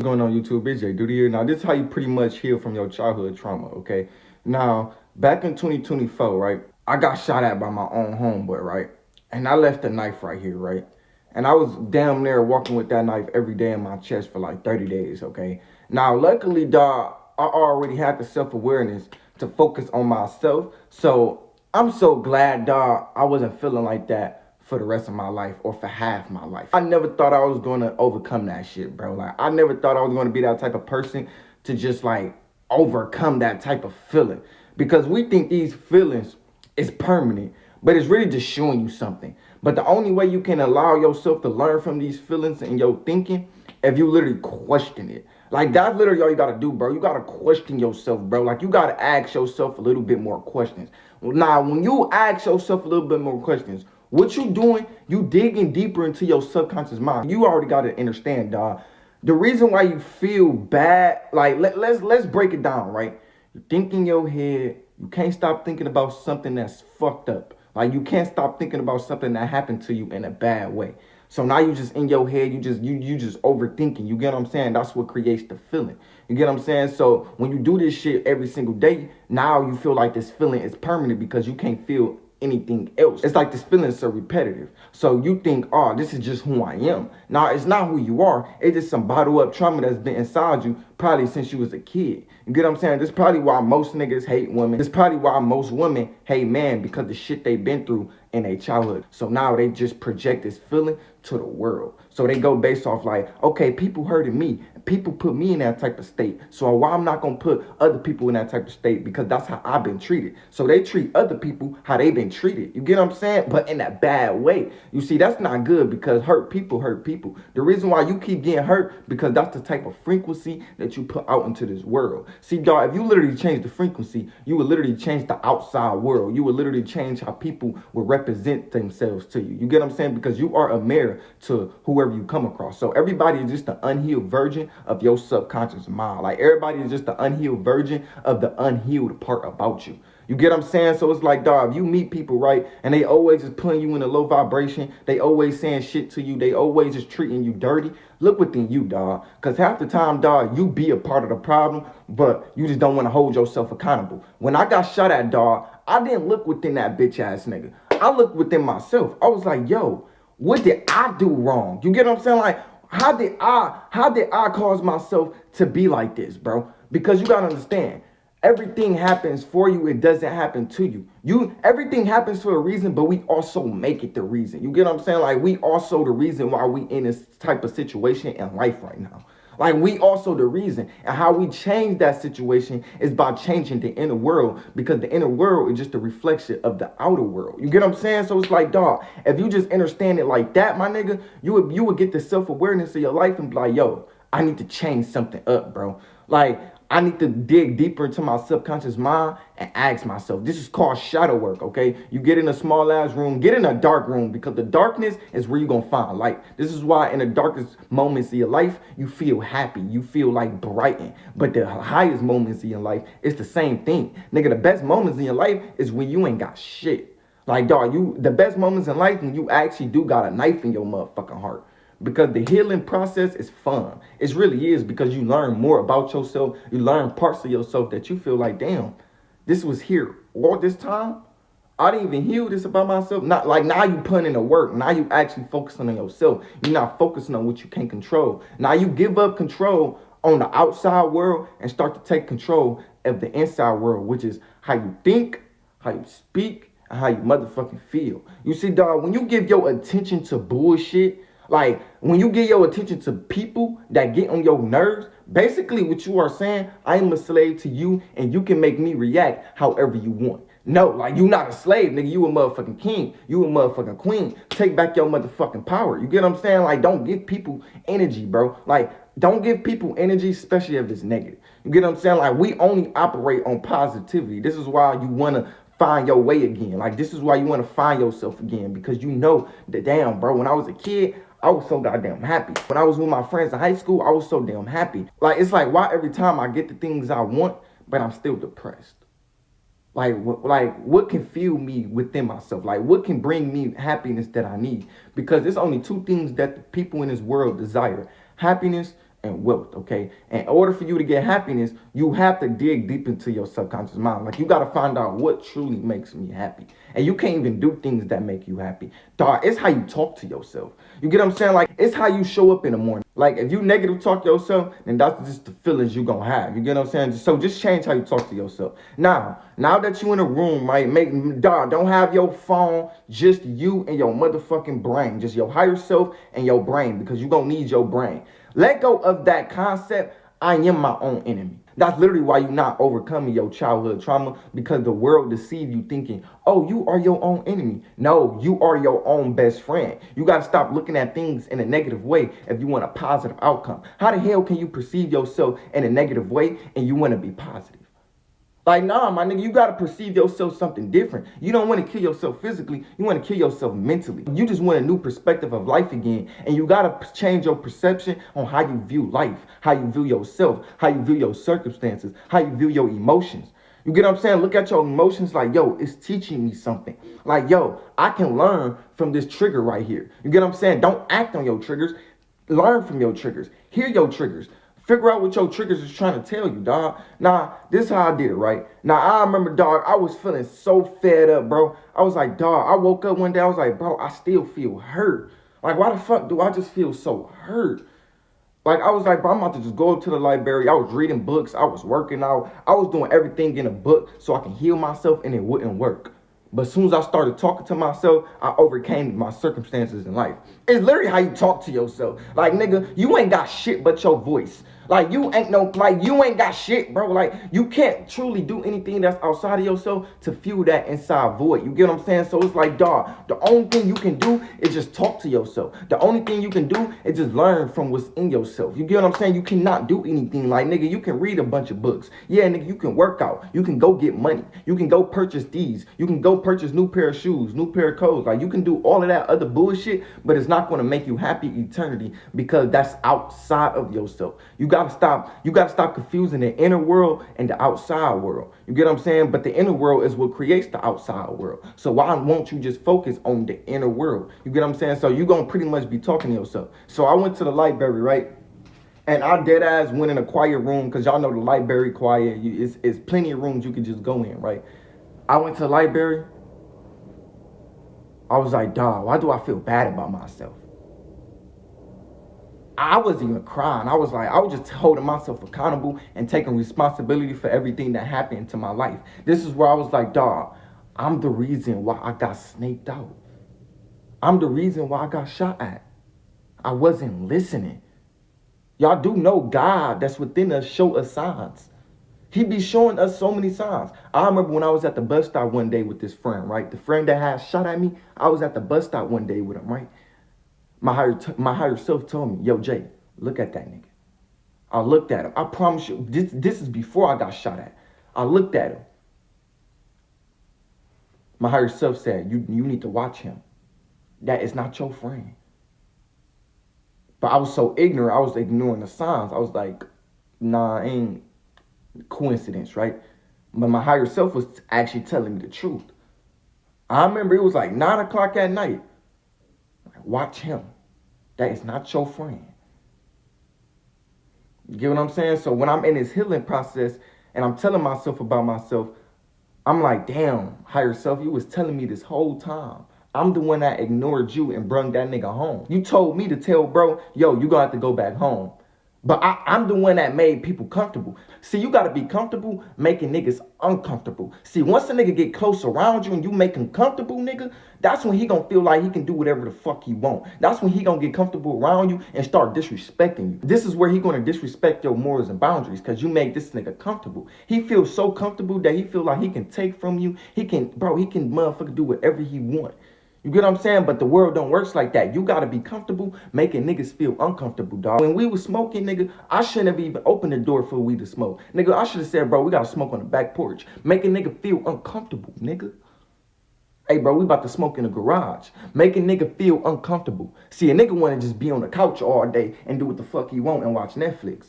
What's going on YouTube? It's Jayyduty here. Now, this is how you pretty much heal from your childhood trauma, okay? Now, back in 2024, right, I got shot at by my own homeboy, right? And I left a knife right here, right? And I was damn near walking with that knife every day in my chest for like 30 days, okay? Now, luckily, dog, I already had the self-awareness to focus on myself. So, I'm so glad, dog, I wasn't feeling like that for the rest of my life or for half my life. I never thought I was going to overcome that shit, bro. Like, I never thought I was going to be that type of person to just like overcome that type of feeling, because we think these feelings is permanent, but it's really just showing you something. But the only way you can allow yourself to learn from these feelings and your thinking, if you literally question it. Like, that's literally all you gotta do, bro. You gotta question yourself, bro. Like, you gotta ask yourself a little bit more questions. Now, when you ask yourself a little bit more questions, what you doing, you digging deeper into your subconscious mind. You already got to understand, dog. The reason why you feel bad, like, let's break it down, right? You think in your head, you can't stop thinking about something that's fucked up. Like, you can't stop thinking about something that happened to you in a bad way. So now you just in your head, you just overthinking. You get what I'm saying? That's what creates the feeling. You get what I'm saying? So when you do this shit every single day, now you feel like this feeling is permanent because you can't feel anything else. It's like this feeling is so repetitive. So you think, oh, this is just who I am. Now, it's not who you are. It's just some bottled up trauma that's been inside you probably since you was a kid. You get what I'm saying? This is probably why most niggas hate women. This is probably why most women hate men, because the shit they've been through in their childhood. So now they just project this feeling to the world. So they go based off like, okay, people hurting me. People put me in that type of state. So why I'm not going to put other people in that type of state? Because that's how I've been treated. So they treat other people how they've been treated. You get what I'm saying? But in a bad way. You see, that's not good, because hurt people hurt people. The reason why you keep getting hurt, because that's the type of frequency that you put out into this world. See, dog, if you literally change the frequency, you would literally change the outside world. You would literally change how people will represent themselves to you. You get what I'm saying? Because you are a mirror to whoever you come across. So everybody is just an unhealed version of your subconscious mind. Like, everybody is just the unhealed version of the unhealed part about you. You get what I'm saying? So it's like, dog, if you meet people, right, and they always just putting you in a low vibration, they always saying shit to you, they always just treating you dirty, look within you, dog. Because half the time, dog, you be a part of the problem, but you just don't want to hold yourself accountable. When I got shot at, dog, I didn't look within that bitch ass nigga. I looked within myself. I was like, yo, what did I do wrong? You get what I'm saying? Like, how did I cause myself to be like this, bro? Because you gotta understand, everything happens for you. It doesn't happen to you. Everything happens for a reason, but we also make it the reason. You get what I'm saying? Like, we also the reason why we in this type of situation in life right now. Like, we also the reason. And how we change that situation is by changing the inner world, because the inner world is just a reflection of the outer world. You get what I'm saying? So it's like, dog, if you just understand it like that, my nigga, you would get the self-awareness of your life and be like, yo, I need to change something up, bro. Like, I need to dig deeper into my subconscious mind and ask myself. This is called shadow work, okay? You get in a small ass room, get in a dark room, because the darkness is where you're gonna find light. This is why in the darkest moments of your life, you feel happy. You feel like brightened. But the highest moments of your life, it's the same thing. Nigga, the best moments in your life is when you ain't got shit. Like, dog, the best moments in life when you actually do got a knife in your motherfucking heart. Because the healing process is fun. It really is, because you learn more about yourself. You learn parts of yourself that you feel like, damn, this was here all this time. I didn't even heal this about myself. Not like, now you putting in the work. Now you actually focusing on yourself. You're not focusing on what you can't control. Now you give up control on the outside world and start to take control of the inside world, which is how you think, how you speak, and how you motherfucking feel. You see, dog, when you give your attention to bullshit, like, when you give your attention to people that get on your nerves, basically what you are saying, I am a slave to you, and you can make me react however you want. No, like, you not a slave, nigga. You a motherfucking king. You a motherfucking queen. Take back your motherfucking power. You get what I'm saying? Like, don't give people energy, bro. Like, don't give people energy, especially if it's negative. You get what I'm saying? Like, we only operate on positivity. This is why you want to find your way again. Like, this is why you want to find yourself again, because you know that, damn, bro, when I was a kid, I was so goddamn happy. When I was with my friends in high school, I was so damn happy. Like, it's like, why every time I get the things I want, but I'm still depressed? Like, what can fuel me within myself? Like, what can bring me happiness that I need? Because there's only two things that the people in this world desire: happiness and wealth, okay? In order for you to get happiness, you have to dig deep into your subconscious mind. Like, you got to find out what truly makes me happy. And you can't even do things that make you happy. Dog, it's how you talk to yourself. You get what I'm saying? Like, it's how you show up in the morning. Like, if you negative talk to yourself, then that's just the feelings you gonna have. You get what I'm saying? So just change how you talk to yourself. Now that you in a room, right, dog, don't have your phone, just you and your motherfucking brain. Just your higher self and your brain, because you gonna need your brain. Let go of that concept, I am my own enemy. That's literally why you're not overcoming your childhood trauma, because the world deceived you thinking, oh, you are your own enemy. No, you are your own best friend. You got to stop looking at things in a negative way if you want a positive outcome. How the hell can you perceive yourself in a negative way and you want to be positive? Like, nah, my nigga, you gotta perceive yourself something different. You don't want to kill yourself physically. You want to kill yourself mentally. You just want a new perspective of life again. And you gotta change your perception on how you view life, how you view yourself, how you view your circumstances, how you view your emotions. You get what I'm saying? Look at your emotions like, yo, it's teaching me something. Like, yo, I can learn from this trigger right here. You get what I'm saying? Don't act on your triggers. Learn from your triggers. Hear your triggers. Figure out what your triggers is trying to tell you, dog. Nah, this is how I did it, right? Now, I remember, dog, I was feeling so fed up, bro. I was like, dog, I woke up one day, I was like, bro, I still feel hurt. Like, why the fuck do I just feel so hurt? Like, I was like, bro, I'm about to just go up to the library. I was reading books. I was working out. I was doing everything in a book so I can heal myself, and it wouldn't work. But as soon as I started talking to myself, I overcame my circumstances in life. It's literally how you talk to yourself. Like, nigga, you ain't got shit but your voice. Like, you ain't got shit, bro. Like, you can't truly do anything that's outside of yourself to fuel that inside void. You get what I'm saying? So it's like, dog, the only thing you can do is just talk to yourself. The only thing you can do is just learn from what's in yourself. You get what I'm saying? You cannot do anything. Like, nigga, you can read a bunch of books. Yeah, nigga, you can work out. You can go get money. You can go purchase these. You can go purchase new pair of shoes, new pair of clothes. Like, you can do all of that other bullshit, but it's not going to make you happy eternity, because that's outside of yourself. You gotta stop confusing the inner world and the outside world. You get what I'm saying? But the inner world is what creates the outside world. So why won't you just focus on the inner world? You get what I'm saying? So you're gonna pretty much be talking to yourself. So I went to the library, right? And I dead ass went in a quiet room, because y'all know the library quiet. It's plenty of rooms you can just go in, right? I went to the library. I was like, dog, why do I feel bad about myself? I wasn't even crying. I was just holding myself accountable and taking responsibility for everything that happened to my life. This is where I was like, dog, I'm the reason why I got snaked out. I'm the reason why I got shot at. I wasn't listening. Y'all do know God that's within us show us signs. He be showing us so many signs. I remember when I was at the bus stop one day with this friend, right? The friend that had shot at me, I was at the bus stop one day with him, right? My higher self told me, yo, Jay, look at that nigga. I looked at him. I promise you, this is before I got shot at. I looked at him. My higher self said, you need to watch him. That is not your friend. But I was so ignorant, I was ignoring the signs. I was like, nah, ain't coincidence, right? But my higher self was actually telling me the truth. I remember it was like 9 o'clock at night. Watch him. That is not your friend. You get what I'm saying? So when I'm in this healing process and I'm telling myself about myself, I'm like, damn, higher self, you was telling me this whole time. I'm the one that ignored you and brung that nigga home. You told me to tell bro, yo, you gonna have to go back home. But I'm the one that made people comfortable. See, you got to be comfortable making niggas uncomfortable. See, once a nigga get close around you and you make him comfortable, nigga, that's when he going to feel like he can do whatever the fuck he want. That's when he going to get comfortable around you and start disrespecting you. This is where he going to disrespect your morals and boundaries, because you make this nigga comfortable. He feels so comfortable that he feel like he can take from you. He can motherfucker do whatever he want. You get what I'm saying? But the world don't work like that. You got to be comfortable making niggas feel uncomfortable, dog. When we was smoking, nigga, I shouldn't have even opened the door for weed to smoke. Nigga, I should have said, bro, we got to smoke on the back porch. Making nigga feel uncomfortable, nigga. Hey, bro, we about to smoke in the garage. Making nigga feel uncomfortable. See, a nigga want to just be on the couch all day and do what the fuck he want and watch Netflix.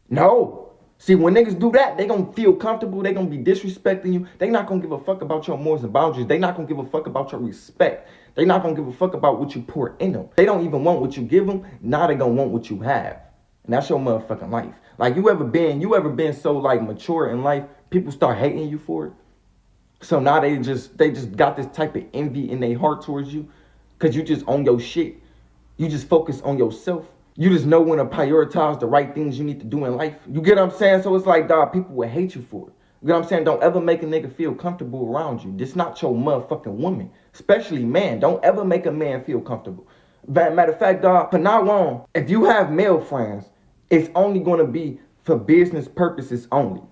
No. See, when niggas do that, they gonna feel comfortable. They gonna be disrespecting you. They not gonna give a fuck about your morals and boundaries. They not gonna give a fuck about your respect. They not gonna give a fuck about what you pour in them. They don't even want what you give them. Now they gonna want what you have. And that's your motherfucking life. Like you ever been so like mature in life, people start hating you for it. So now they just got this type of envy in their heart towards you, cause you just own your shit. You just focus on yourself. You just know when to prioritize the right things you need to do in life. You get what I'm saying? So it's like, dog, people will hate you for it. You know what I'm saying? Don't ever make a nigga feel comfortable around you. This not your motherfucking woman. Especially man. Don't ever make a man feel comfortable. Matter of fact, dog, from now on, if you have male friends, it's only gonna be for business purposes only.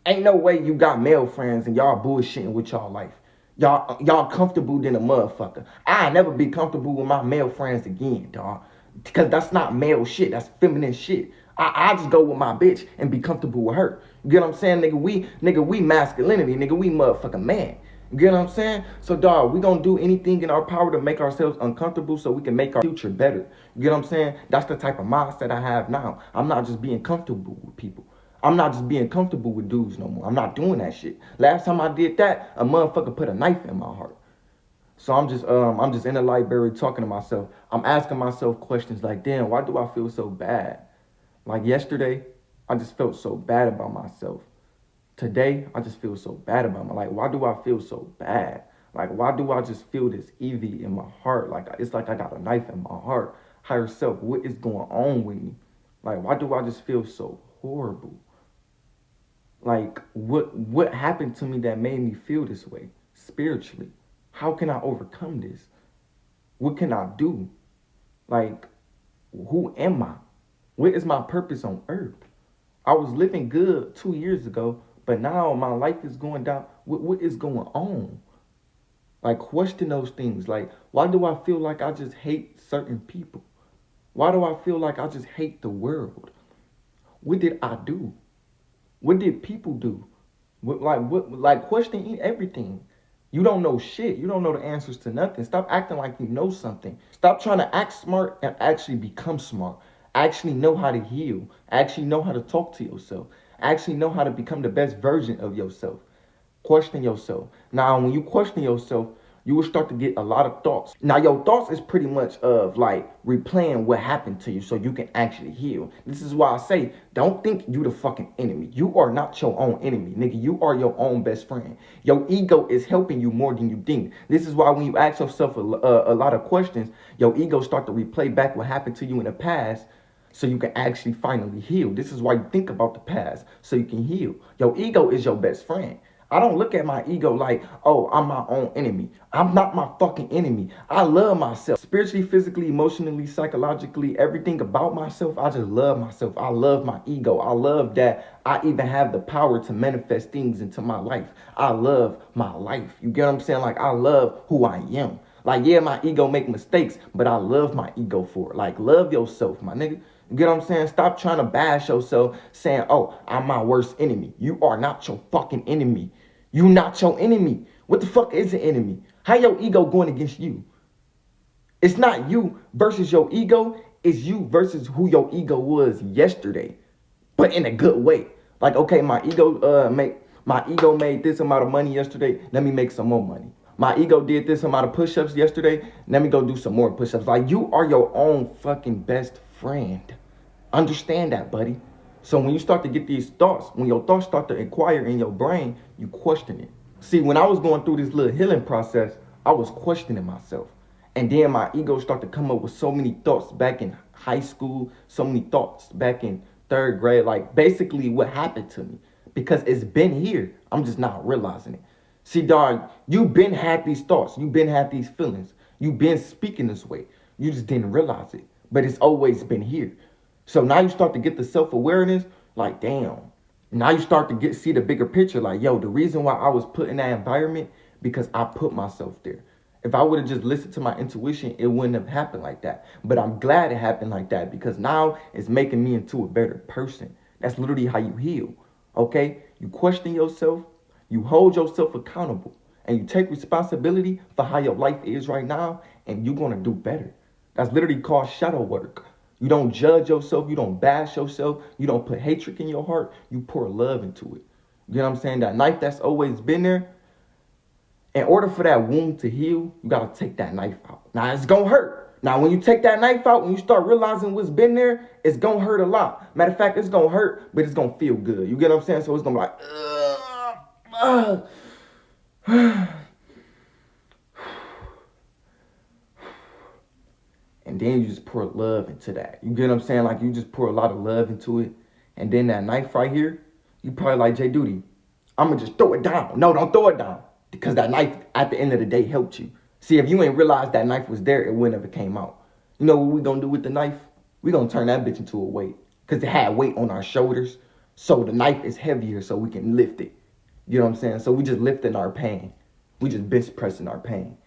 Ain't no way you got male friends and y'all bullshitting with y'all life. Y'all comfortable than a motherfucker. I never be comfortable with my male friends again, dog. Because that's not male shit. That's feminine shit. I just go with my bitch and be comfortable with her. You get what I'm saying? Nigga, we masculinity. Nigga, we motherfucking man. You get what I'm saying? So, dog, we gonna do anything in our power to make ourselves uncomfortable so we can make our future better. You get what I'm saying? That's the type of mindset I have now. I'm not just being comfortable with people. I'm not just being comfortable with dudes no more. I'm not doing that shit. Last time I did that, a motherfucker put a knife in my heart. So I'm just in the library talking to myself. I'm asking myself questions like, damn, why do I feel so bad? Like yesterday, I just felt so bad about myself. Today, I just feel so bad about my life. Why do I feel so bad? Like, why do I just feel this envy in my heart? Like, it's like I got a knife in my heart. Higher self, what is going on with me? Like, why do I just feel so horrible? Like, what happened to me that made me feel this way spiritually? How can I overcome this? What can I do? Like, who am I? What is my purpose on earth? I was living good 2 years ago, but now my life is going down. What is going on? Like, question those things. Like, why do I feel like I just hate certain people? Why do I feel like I just hate the world? What did I do? What did people do? Like question everything. You don't know shit. You don't know the answers to nothing. Stop acting like you know something. Stop trying to act smart and actually become smart. Actually know how to heal. Actually know how to talk to yourself. Actually know how to become the best version of yourself. Question yourself. Now, when you question yourself, you will start to get a lot of thoughts. Now, your thoughts is pretty much of like replaying what happened to you so you can actually heal. This is why I say, don't think you the fucking enemy. You are not your own enemy, nigga. You are your own best friend. Your ego is helping you more than you think. This is why when you ask yourself a lot of questions, your ego start to replay back what happened to you in the past so you can actually finally heal. This is why you think about the past so you can heal. Your ego is your best friend. I don't look at my ego like, oh, I'm my own enemy. I'm not my fucking enemy. I love myself. Spiritually, physically, emotionally, psychologically, everything about myself. I just love myself. I love my ego. I love that I even have the power to manifest things into my life. I love my life. You get what I'm saying? Like, I love who I am. Like, yeah, my ego make mistakes, but I love my ego for it. Like, love yourself, my nigga. You get what I'm saying? Stop trying to bash yourself saying, oh, I'm my worst enemy. You are not your fucking enemy. You not your enemy. What the fuck is an enemy? How your ego going against you? It's not you versus your ego. It's you versus who your ego was yesterday, but in a good way. Like, okay, my ego made this amount of money yesterday. Let me make some more money. My ego did this amount of push-ups yesterday. Let me go do some more push-ups. Like, you are your own fucking best friend. Understand that, buddy. So when you start to get these thoughts, when your thoughts start to inquire in your brain, you question it. See, when I was going through this little healing process, I was questioning myself. And then my ego started to come up with so many thoughts back in high school, so many thoughts back in third grade, like basically what happened to me. Because it's been here. I'm just not realizing it. See, dog, you've been had these thoughts. You've been had these feelings. You've been speaking this way. You just didn't realize it. But it's always been here. So now you start to get the self-awareness, like, damn. Now you start to see the bigger picture, like, yo, the reason why I was put in that environment, because I put myself there. If I would have just listened to my intuition, it wouldn't have happened like that. But I'm glad it happened like that because now it's making me into a better person. That's literally how you heal, okay? You question yourself, you hold yourself accountable, and you take responsibility for how your life is right now, and you're going to do better. That's literally called shadow work. You don't judge yourself. You don't bash yourself. You don't put hatred in your heart. You pour love into it. You know what I'm saying? That knife that's always been there, in order for that wound to heal, you got to take that knife out. Now, it's going to hurt. Now, when you take that knife out, when you start realizing what's been there, it's gonna hurt a lot. Matter of fact, it's gonna hurt, but it's gonna feel good. You get what I'm saying? So it's gonna be like, and then you just pour love into that. You get what I'm saying? Like you just pour a lot of love into it. And then that knife right here, you probably like Jayyduty. I'm gonna just throw it down. No, don't throw it down. Because that knife at the end of the day helped you. See, if you ain't realized that knife was there, it wouldn't have came out. You know what we gonna do with the knife? We gonna turn that bitch into a weight. Because it had weight on our shoulders. So the knife is heavier so we can lift it. You know what I'm saying? So we just lifting our pain. We just bench pressing our pain.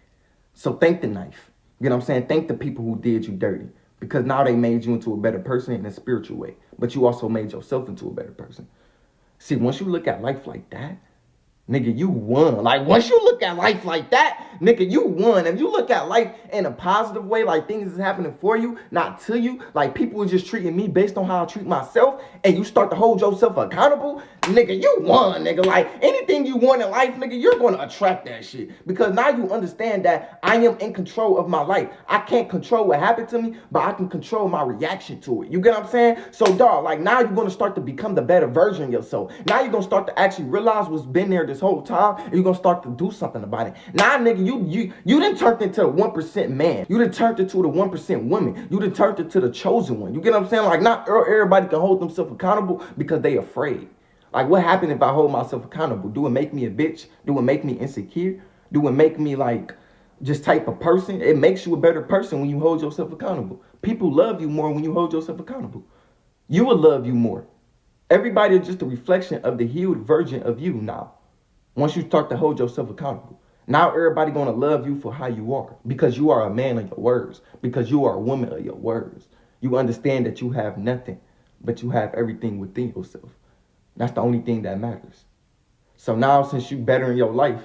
So thank the knife. You know what I'm saying? Thank the people who did you dirty. Because now they made you into a better person in a spiritual way. But you also made yourself into a better person. See, once you look at life like that, nigga, you won. Like, once you look at life like that, nigga, you won. If you look at life in a positive way, like things is happening for you, not to you, like people are just treating me based on how I treat myself, and you start to hold yourself accountable, nigga, you won, nigga. Like, anything you want in life, nigga, you're going to attract that shit. Because now you understand that I am in control of my life. I can't control what happened to me, but I can control my reaction to it. You get what I'm saying? So, dog, like, now you're going to start to become the better version of yourself. Now you're going to start to actually realize what's been there this whole time, and you're gonna start to do something about it. Now, nigga, you done turned into the 1% man. You done turned into the 1% woman. You done turned into the chosen one. You get what I'm saying? Like, not everybody can hold themselves accountable because they afraid. Like, what happened if I hold myself accountable? Do it make me a bitch? Do it make me insecure? Do it make me like just type of person? It makes you a better person when you hold yourself accountable. People love you more when you hold yourself accountable. You will love you more. Everybody is just a reflection of the healed version of you now. Once you start to hold yourself accountable. Now everybody gonna love you for how you are. Because you are a man of your words. Because you are a woman of your words. You understand that you have nothing, but you have everything within yourself. That's the only thing that matters. So now since you better in your life,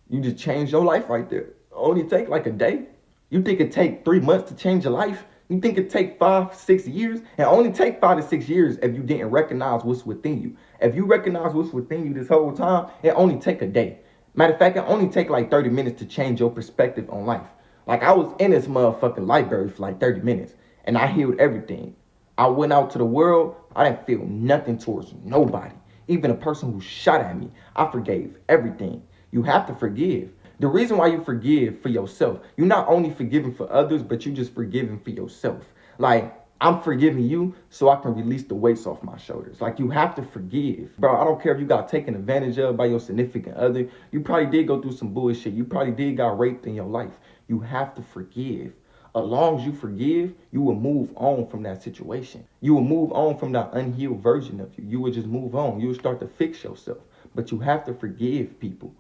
you just change your life right there. It only take like a day. You think it take 3 months to change your life? You think it take 5, 6 years? And only take 5 to 6 years if you didn't recognize what's within you. If you recognize what's within you this whole time, it only take a day. Matter of fact, it only take like 30 minutes to change your perspective on life. Like I was in this motherfucking library for like 30 minutes and I healed everything. I went out to the world, I didn't feel nothing towards nobody. Even a person who shot at me, I forgave everything. You have to forgive. The reason why you forgive for yourself, you're not only forgiving for others, but you just forgiving for yourself. Like, I'm forgiving you so I can release the weights off my shoulders. Like, you have to forgive. Bro, I don't care if you got taken advantage of by your significant other. You probably did go through some bullshit. You probably did got raped in your life. You have to forgive. As long as you forgive, you will move on from that situation. You will move on from that unhealed version of you. You will just move on. You will start to fix yourself. But you have to forgive people.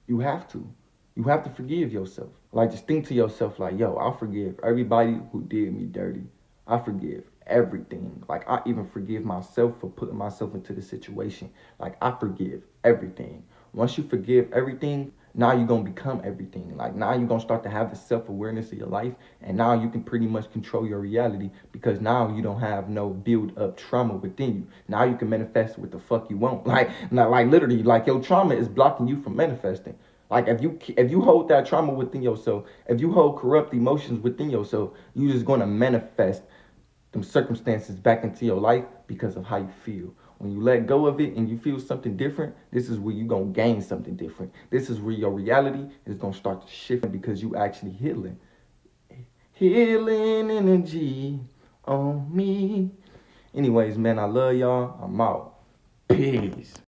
You have to. You have to forgive yourself. Like, just think to yourself, like, yo, I forgive everybody who did me dirty. I forgive everything. Like, I even forgive myself for putting myself into the situation. Like, I forgive everything. Once you forgive everything, now you're going to become everything. Like, now you're going to start to have the self-awareness of your life. And now you can pretty much control your reality because now you don't have no build-up trauma within you. Now you can manifest what the fuck you want. Like, literally, like, your trauma is blocking you from manifesting. Like, if you hold that trauma within yourself, if you hold corrupt emotions within yourself, you're just going to manifest them circumstances back into your life because of how you feel. When you let go of it and you feel something different, this is where you're going to gain something different. This is where your reality is going to start to shift because you actually healing. Healing energy on me. Anyways, man, I love y'all. I'm out. Peace.